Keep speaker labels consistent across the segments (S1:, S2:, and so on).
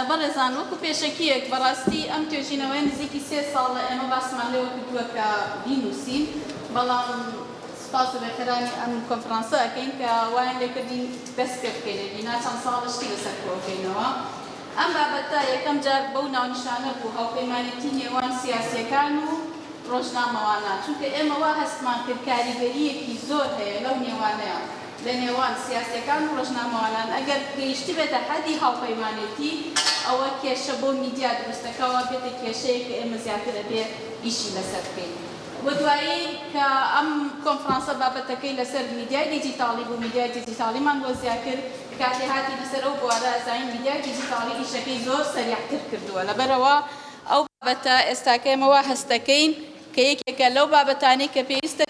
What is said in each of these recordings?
S1: بەڕێزان وەکو پێشەکیەک بەڕاستی ئەم توێژینەوەی نزیکی 3 ساڵە ئێمە باسمان لێوە کردووە کە بینووسین، بەڵام سپاس و بەخێرانی ئەم کۆنفرانسە ئەکەین کە وایان لێ کردین دەست پێ بکەین نا چەند ساڵشتی لەسەر کۆکەینەوە. ئەم بابەتە یەکەم جار بەو ناونیشانە بوو هاوپەیمانێتی نێوان سیاسیەکان و ڕۆژنامەوانە، چونکە ئێمە وا هەستمان کرد کاریگەریەکی زۆر هەیە لەو نێوانەیە لە نێوان سیاسیەکان و ڕۆژنامەوانان. ئەگەر گەیشتی بێتە حەدی هاوپەیمانێتی ئەوە کێشە بۆ میدیا دروستەکەەوە بێتە کێشەیە کە ئێمە زیاتر دەبێ ئیشی لەسەر بکەین. بۆ دوایی کە ئەم کۆنفرانسە بابەتەکەی لەسەر میدیای دیجیتاڵی بوو، میدیای دیجیتاڵیمان وەزیا کرد کاتێ هاتی لەسەر ئەو بوارە ئەزانین میدیای دیجیتاڵی ئیشەکەی زۆر سەریعتر کردووە. لەبەرەوە ئەو بابەتە ئێستاکە ئێمەوە هەستەکەین کە یەکێکە لەو بابەتانەی کە پێویستە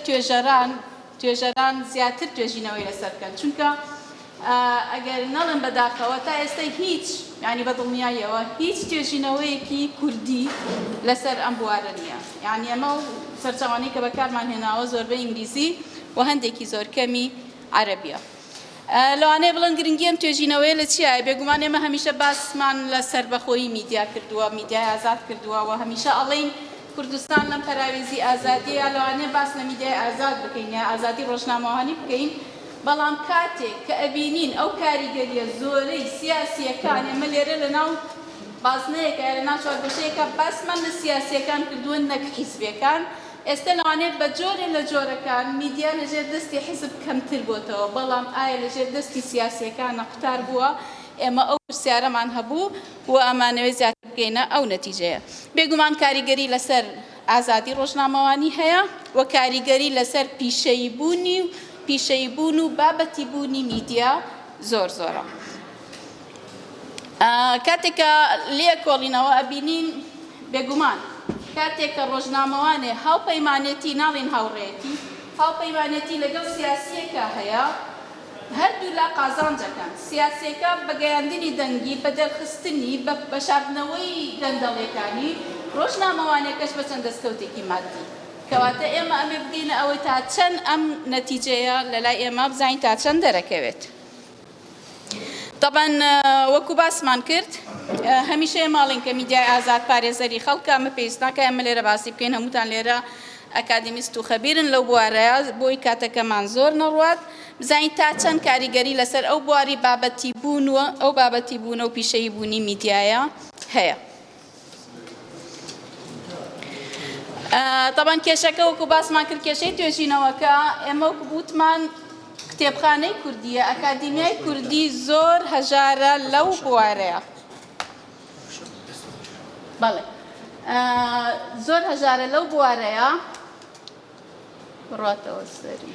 S1: توێژەران زیاتر توێژینەوەی لەسەر بکەن، چونکە ئەگەر نەڵێن بەداخەوە تا ئێستا هیچ ینی بەدڵنیاییەوە هیچ توێژینەوەیەکی کوردی لەسەر ئەم بوارە نییە. یعنی ئەمە سەرچاوانەی کە بەکارمان هێناوە زۆربەی ئینگلیزی و هەندێکی زۆر کەمی عەرەبیە. لەوانەیە بڵێن گرنگی ئەم توێژینەوەیە لە چیایە؟ بێگومان ئێمە هەمیشە باسمان لە سەربەخۆیی میدیا کردووە، میدیای ئازاد کردووە و هەمیشە ئەڵێین کوردستان لەم پەراویزی ئازادیە لەوانەیە باس لە میدیای ئازاد بکەین یا ئازادی ڕۆژنامەوانی بکەین، بەڵام کاتێک کە ئەبینین ئەو کاریگەریە زۆرەی سیاسیەکان ئێمە لێرە لەناو بازنەیەکە لە ناو چوارگۆشەیەکە باسمان لە سیاسیەکان کردووە نەک حیزبیەکان، ئێستا لەوانێت بە جۆرێ لە جۆرەکان میدیا لەژێر دەستی حیزب کەمتر بۆتەوە، بەڵام ئایا لەژێر دەستی سیاسیەکان قوتار بووە؟ ئێمە ئەو پرسیارەمان هەبوو و ئەمانەوەی زیاتر بگەینە ئەو نەتیجەیە. بێگومان کاریگەری لەسەر ئازادی ڕۆژنامەوانی هەیە و کاریگەری لەسەر پیشەیبوون و بابەتی بوونی میدیا زۆر زۆرە. کاتێککە لێ کۆڵینەوە ئەبینین بێگومان کاتێک کە ڕۆژنامەوانێ هاوپەیمانێتی ناڵین هاوڕێتی هاوپەیمانێتی لەگەڵ سیاسیەکە هەیە، هەردوو لا قازانجەکان سیاسیەکە بەگەیاندنی دەنگی بە دەرخستنی بە بەشاردنەوەی گەندەڵیەکانی ڕۆژنامەوانێکەش بە چەند دەستکەوتێکی مادی، کەواتە ئێمە ئەمێ بگەینە ئەوەی تا چەند ئەم نەتیجەیە لەلای ئێمە بزانین تا چەند دەرەکەوێت. طبعاً وەکو باسمان کرد هەمیشە ماڵین کە میدیای ئازاد پارێزەری خەڵکە، ئەمە پێویست ناکە ئێمە لێرە باسی بکەین، هەمووتان لێرە ئەکادمیست و خەبیرن لەو بوارەیە، بۆی کاتەکەمان زۆر نەڕوات بزانین تا چەند کاریگەری لەسەر ئەو بواری بابەتی بوونوە ئەو بابەتی بوونە و پیشەی بوونی میدیایە هەیە. طبعاً کێشەکە وەکو باسمان کرد کێشەی توێژینەوەکە ئێمە وەکو بوتمان کتێبخانەی کوردیە، ئەکادمیای کوردی زۆر هەژارە لەو بوارەیە. بەڵێ زۆر هەژارە لەو بوارەیە بڕاتەوە سەری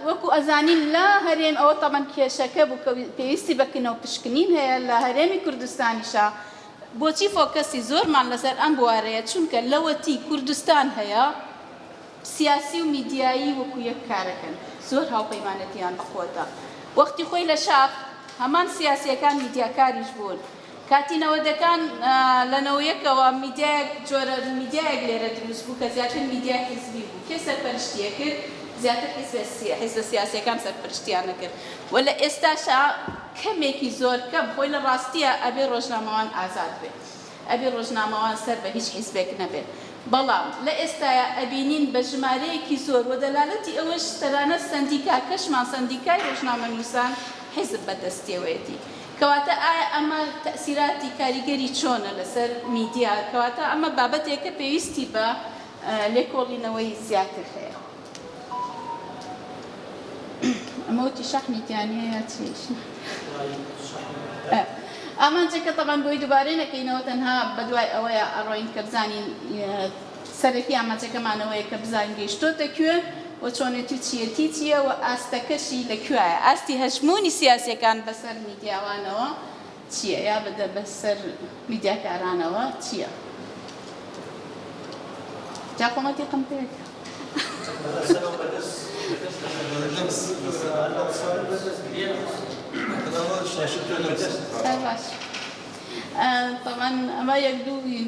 S1: وەکو ئەزانین لە هەرێم ئەوە تەمەن کێشەکە بوو کە پێویستی بەکنەوە پشکنین هەیە لە هەرێمی کوردستانیشە. بۆچی فۆکەسی زۆرمان لەسەر ئەم بوارەیە؟ چونکە لەوەتی کوردستان هەیە سیاسی و میدیایی وەکو یەک کارەکەن، زۆر هاوپەیمانەتیان بەخۆتە. وەختی خۆی لە شاخ هەمان سیاسیەکان میدیاکاریش بوون، کاتینەوەدەکان لەنەوەیەکەوە جۆرە میدیایەک لێرە دروست بوو کە زیاتر میدیای حیزبی بوو، کێ سەرپەرشتیە کرد؟ زیاتر حیزبە سیاسیەکان سەرپەرشتیان نەکرد. و لە ئێستاشا کەمێکی زۆر کەم خۆی لە ڕاستیە ئەبێ ڕۆژنامەوان ئازاد بێت، ئەبێ ڕۆژنامەوان سەر بە هیچ حیزبێک نەبێت، بەڵام لە ئێستاە ئەبینین بە ژمارەیەکی زۆر و دەلالەتی ئەوەش تەنانە سندیکا کەشمان سندیکای ڕۆژنامەنووسان حیزب بەدەستێوەیەتی. کەواتە ئایا ئەمە تەئسیراتی کاریگەری چۆنە لەسەر میدیا؟ کەواتە ئەمە بابەتێکە پێویستی بە لێکۆڵینەوەی زیاتر هەیە. ئەمە وتی شەحنیتیان هەیە چیش ئامانجەکە تەبەن بۆی دووبارەی نەکەینەوە تەنها بەدوای ئەوەیە ئەڕۆین کە بزانین سەرەکی ئامانجەکەمانەوەیە کە بزانین گەیشتۆتە کوێ و چۆنێتی چیەتی چییە و ئاستەکەشی لەکوێیە، ئاستی هەژمونی سیاسیەکان بەسەر میدیاوانەوە چییە یا بەدە بەسەر میدیاکارانەوە چییە؟ جا خۆمەتی قمپێکە طبعاً ئەمە یەک دووی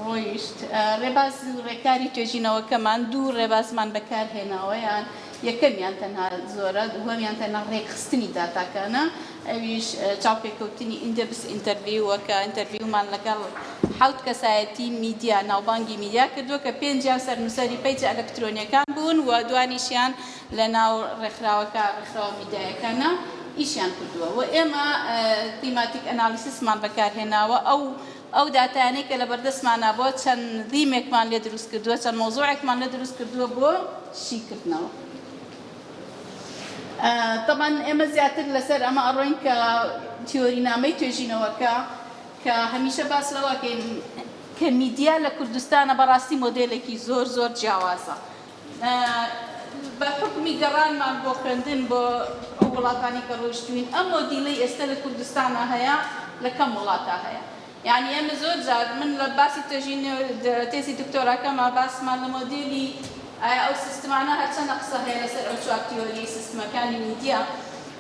S1: ڕۆیشت ڕێباز و ڕێکاری توێژینەوەکەمان دوو ڕێبازمان بەکارهێناوەیان یەکەمیان تەنها زۆرە دووەمیان تەنها ڕێکخستنی داتاکانە ئەویش چاوپێکەوتنی ئیندەبس ئینتەرویوەکە ئینتەرویومان لەگەڵ 7 کەسایەتی میدیا ناوبانگی میدیا کردووە کە 5 سەرنووسەری پەیجە ئەلەکترۆنیەکان بوون و دوانیشیان لە ناو ڕێکخراوەکە ڕێکخراوە میدیایەکانە ئیشیان کردووە و ئێمە تیماتیک ئەنالیسیسمان بەکارهێناوە ئەو داتانەی کە لە بەردەستمانە بۆ چەند ڕیمێکمان لێ دروست کردووە چەند مۆزوعێکمان لێ دروست کردووە بۆ شیکردنەوە. طبعا ئێمە زیاتر لەسەر ئەمە ئەڕۆین کە تیۆرینامەی توێژینەوەکە کە هەمیشە باس لەوەکەین کە میدیا لە کوردستانە بەڕاستی مۆدێلێکی زۆر زۆر جیاوازە. بە حکمی گەڕانمان بۆ خوێندن بۆ ئەو وڵاتانی کە ڕۆیشتوین ئەم مۆدیلەی ئێستا لە کوردستانە هەیە لە کەم وڵاتە هەیە. یعنی ئێمە زۆر جار من لە باسی تێزی دکتۆراکەمە باسمان لە مۆدێلی ئایا ئەو سیستمانە هەرچەندە قسە هەیە لەسەر ئەو 4 تیۆری سیستمەکانی میدیا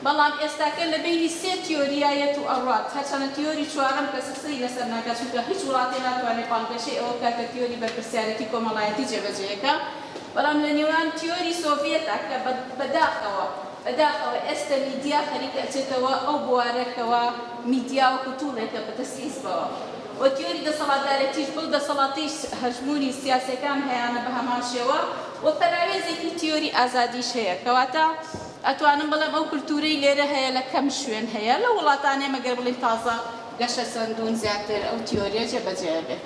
S1: بەڵام ئێستاکە لە بینی 3 تیۆریایەت و ئەڕات هەرچەندە تیۆری 4ەم کەس قسەی لەسەر ناکات چونکە هیچ وڵاتی ناتوانێت پاڵپێشەی ئەوە بکات کە تیۆری بەرپرسیارەتی کۆمەڵایەتی جێبەجێیەکە بەڵام لە نێوان تیۆری سۆڤیەتە کە بەداخەوە ئێستا میدیا خەریکە ئەچێتەوە ئەو بوارەکەوە میدیا وەکو توڵێکە بەدەستئیس بەوە و تیۆری دەسەڵاتدارەتیش بڵ دەسەڵاتیش هەژمونی سیاسەکان هەیەە بە هەمان شێوە و پەراوێزێکی تیۆری ئازادیش هەیە کەواتە ئەتوانم بڵێم ئەو کولتورەی لێرە هەیە لە کەم شوێن هەیە لە وڵاتانێ مەگەر بڵێن تازە گەشە سندون زیاتر ئەو تیۆریە جێبەجێ بێت.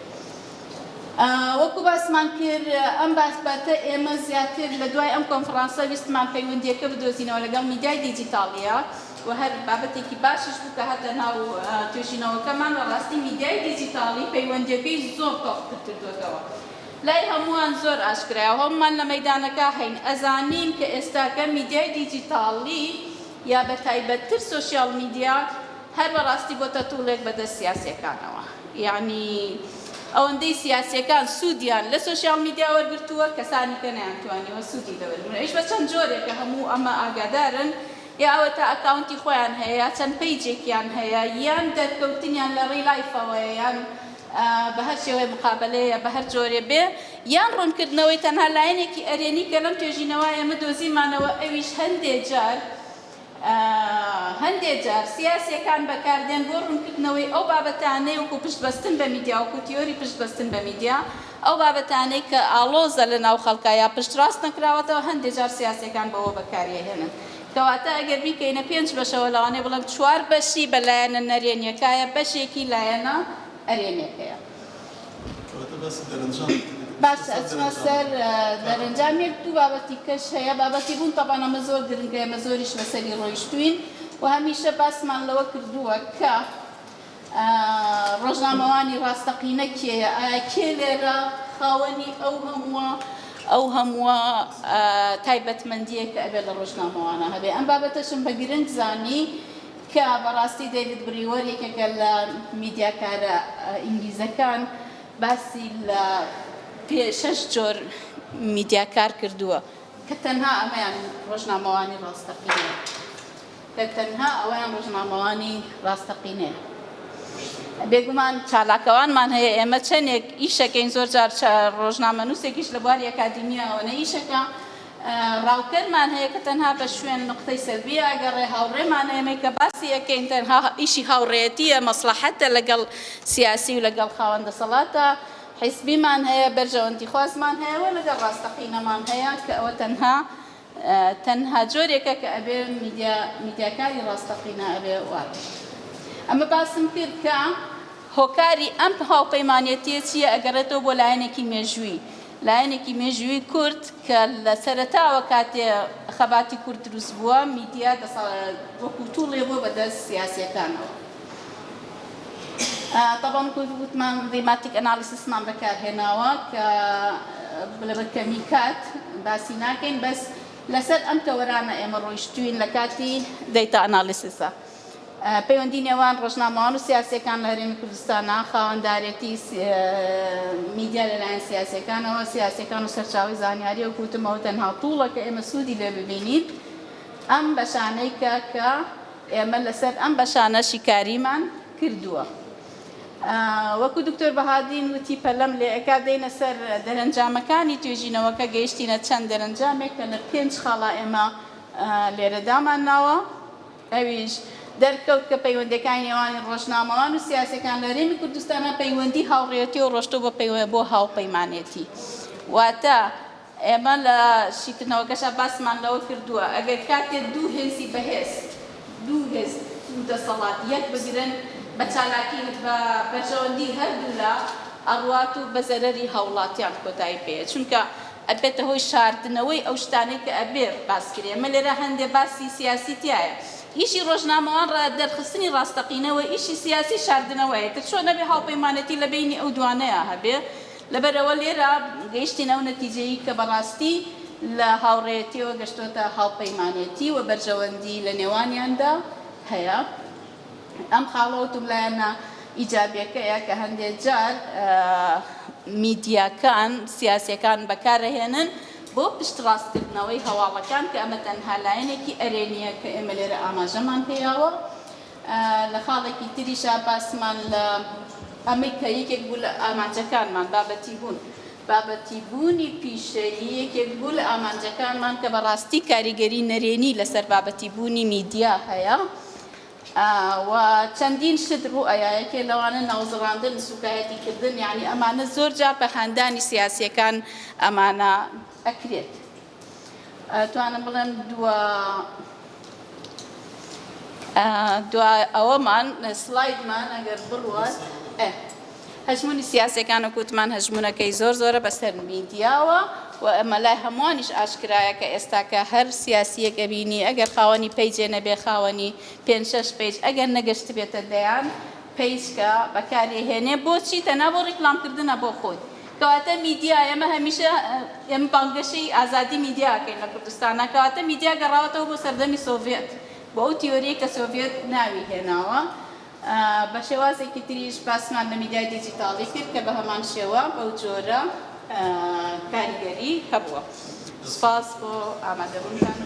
S1: وەکو باسمان کرد ئەم باسباتە ئێمە زیاتر لە دوای ئەم کۆنفرانسە ویستمان پەیوەندیەکە بدۆزینەوە لەگەڵ میدیای دیجیتاڵیە و هەر بابەتێکی باشش بوو کە هەتە ناو توێژینەوەکەمان بەڕاستی میدیای دیجیتاڵی پەیوەندیەکەی زۆر تۆقتر کردووەتەوە. لای هەمووان زۆر ئاشکرایە هەمومان لە مەیدانەکە هەین ئەزانین کە ئێستاکە میدیای دیجیتاڵی یا بە تایبەتتر سۆشیال میدیا هەر بەڕاستی بۆتە توڵێک بەدەست سیاسیەکانەوە. یعنی ئەوەندەی سیاسیەکان سوودیان لە سۆشیال میدیا وەرگرتووە کەسانی کە نەیانتوانیوە سوودی لەوەرگرن. ئەیش بە چەند جۆرێکە هەموو ئەمە ئاگادارن یا ئەوە تا ئەکاونتی خۆیان هەیە چەند پەیجێکیان هەیە یان دەرکەوتنیان لە ڕێی لایفەوەیە یان بە هەر شێوەی مقابلەیە بە هەر جۆرێ بێ یان ڕوونکردنەوەی تەنها لایەنێکی ئەرێنی کە لەم توێژینەوە ئێمە دۆزیمانەوە ئەویش هەندێک جار سیاسیەکان بەکاردێن بۆ ڕوونکردنەوەی ئەو بابەتانەی وەکو پشتبەستن بە میدیا وەکو تیۆری پشتبەستن بە میدیا ئەو بابەتانەی کە ئاڵۆزە لە ناو خەڵکە یا پشتڕاست نەکراوەتەوە هەندێک جار سیاسیەکان بەوە بەکارهێنن. کەواتە ئەگەر بیکەینە 5 بەشەوە لەوانەیە بڵێم 4 بەشی بە لایەنە نەرێنیەکایە بەشێکی لایەنە ئەرێنیەکەیە. باش ئەچمە سەر دەرەنجامێک دوو بابەتی کەش هەیە بابەتی بوون تەبەن ئەمە زۆر گرنگە ئێمە زۆریش لەسەری ڕۆیشتوین و هەمیشە باسمان لەوە کردووە کە ڕۆژنامەوانی ڕاستەقینە کێیە ئایا کێ لێرە خاوەنی ئەو هەمووە تایبەتمەندیە کە ئەبێت لە ڕۆژنامەوانە هەبێ ئەم بابەتەشم بە گرنگ زانی کە بەڕاستی دەیڤید بریوەر یەکێکە لە میدیاکارە ئینگلیزەکان باسی لە 6 جۆر میدیاکار کردووە کە تەنها ئەمەیان ڕۆژنامەوانی ڕاستەقینەیە ڕاستەقینەیە. بێگومان چالاکەوانمان هەیە ئێمە چەندێک ئیشەکەین زۆر جار ڕۆژنامە نووسێکیش لە بواری ئەکادیمیاوەنە ئیشەکە ڕاوکەرمان هەیە کە تەنها بە شوێن نقطەی سەلبی ئەگەڕێ هاوڕێمان هەیە کە باسی یەکەین تەنها ئیشی هاوڕێتیە مەسلحەتە لەگەڵ سیاسی و لەگەڵ خاوەن دەسەڵاتە حیزبیمان هەیە بەرژەوەندی خوازمان هەیە و لەگەڵ ڕاستەقینەمان هەیە کە ئەوە تەنها جۆرێکە کە ئەبێ میدیاکاری ڕاستەقینە ئەبێ وابێ. ئەمە باسم کرد کە هۆکاری ئەم هاوپەیمانێتیە چییە ئەگەڕێتەوە بۆ لایەنێکی مێژووی کورد کە لە سەرەتاوە کاتێ خەباتی کورد دروست بووە میدیا وەکو توڵێ بۆ بەدەست سیاسیەکانەوە. طبعا وتمان ڕێماتیک ئەنالیسیسمان بەکارهێناوە کە لەبەر کەمیکات باسی ناکەین بەس لەسەر ئەم تەوەرانە ئێمە ڕۆیشتوین لە کاتی دەیتا ئەنالیسیسە. پەیوەندی نێوان ڕۆژنامەوان و سیاسیەکان لە هەرێمی کوردستانە خاوەندارێتی میدیا لەلایەن سیاسیەکان و سەرچاوی زانیاری و کوتمەوە تەنها توڵە کە ئێمە سوودی لێ ببینیت ئەم بەشانەی کە ئێمە لەسەر ئەم بەشانە شیکاریمان کردووە. وەکو دکتۆر بەهادین وتی پەلەم لێ ئەکا دێنە سەر دەرەنجامەکانی توێژینەوەکە گەیشتینە چەند دەرەنجامێک کە لە 5 خاڵا ئێمە لێرە دامانناوە ئەویش دەرکەوت کە پەیوەندەکانی نێوانی ڕۆژنامەوان و سیاسەکان لە هەرێمی کوردستانە پەیوەندی هاوڕێتی و ڕۆشتۆ بۆ هاوپەیمانێتی واتە ئێمە لە شیکردنەوەکەشە باسمان لەوە کردووە ئەگەر کاتێک دوو هێزی بەهێز دوو هێز دەسەڵات یەک بگرن بە چالاکی بە بەرژەوەندی هەردوو لە ئەڕوات و بە زەرەری هاوڵاتیان کۆتایی پێیە چونکە ئەبێتە هۆی شاردنەوەی ئەو شتانەی کە ئەبێ باسکرێ ئەمە لێرە هەندێک باسی سیاسی تایە ئیشی ڕۆژنامەوان دەرخستنی ڕاستەقینەوە ئیشی سیاسی شاردنەوەیە تر چۆن نەبێ هاوپەیمانەتی لە بینی ئەو دوانەیە هەبێ لەبەرەوە لێرە گەیشتینە ئەو نەتیجەیی کە بەڕاستی لە هاوڕێیەتیەوە گەشتۆتە هاوپەیمانێتی و بەرژەوەندی لە نێوانیاندا هەیە ئەم خاڵەوتم لایەنە ئیجابیەکەیە کە هەندێک جار میدیاکان سیاسیەکان بەکارەهێنن بۆ پشتڕاستکردنەوەی هەواڵەکان کە ئەمە تەنها لایەنێکی ئەرێنیە کە ئێمە لێرە ئاماژەمان پێیاوە لە خاڵێکی تریشا باسمان لە ئەمەی کە یەکێک بوو لە ئامانجەکانمان بابەتی بوونی پیشەیی یەکێک بوو لە ئامانجەکانمان کە بەڕاستی کاریگەری نەرێنی لەسەر بابەتی بوونی میدیا هەیە و چەندین شت ڕوئایەکێ لەوانە ناوزڕاندن سوکایەتیکردن یعنی ئەمانە زۆر جار بە هەندانی سیاسیەکان ئەمانە ئەکرێت توانم بڵێم دوای ئەوەمان سلایدمان ئەگەر بڕوە هەژمونی سیاسیەکان وەکوتمان هەژمونەکەی زۆر زۆرە بەسەر میدیاوە و ئەمە لای هەمووانیش ئاشکرایە کە ئێستاکە هەر سیاسیەک ئەبینی ئەگەر خاوەنی پەیجێ نەبێ خاوەنی 5-6 پێیج ئەگەر نەگەشت بێتە دەیان پێیجکە بەکارهێنێ بۆچی تەنها بۆ ڕیکلامکردنە بۆ خۆی کەواتە میدیا ئێمە هەمیشە ئێمە بانگەشەی ئازادی میدیاکەین لە کوردستانە کەواتە میدیا گەڕاوەتەوە بۆ سەردەمی سۆڤێت بۆ ئەو تیۆریە کە سۆڤێت ناوی هێناوە بە شێوازێکی تریش باسمان لە میدیای دیجیتاڵی کرد کە بە هەمان شێوە بەو جۆرە کاریگەری هەبووە. سپاس بۆ ئامادەبوونتان.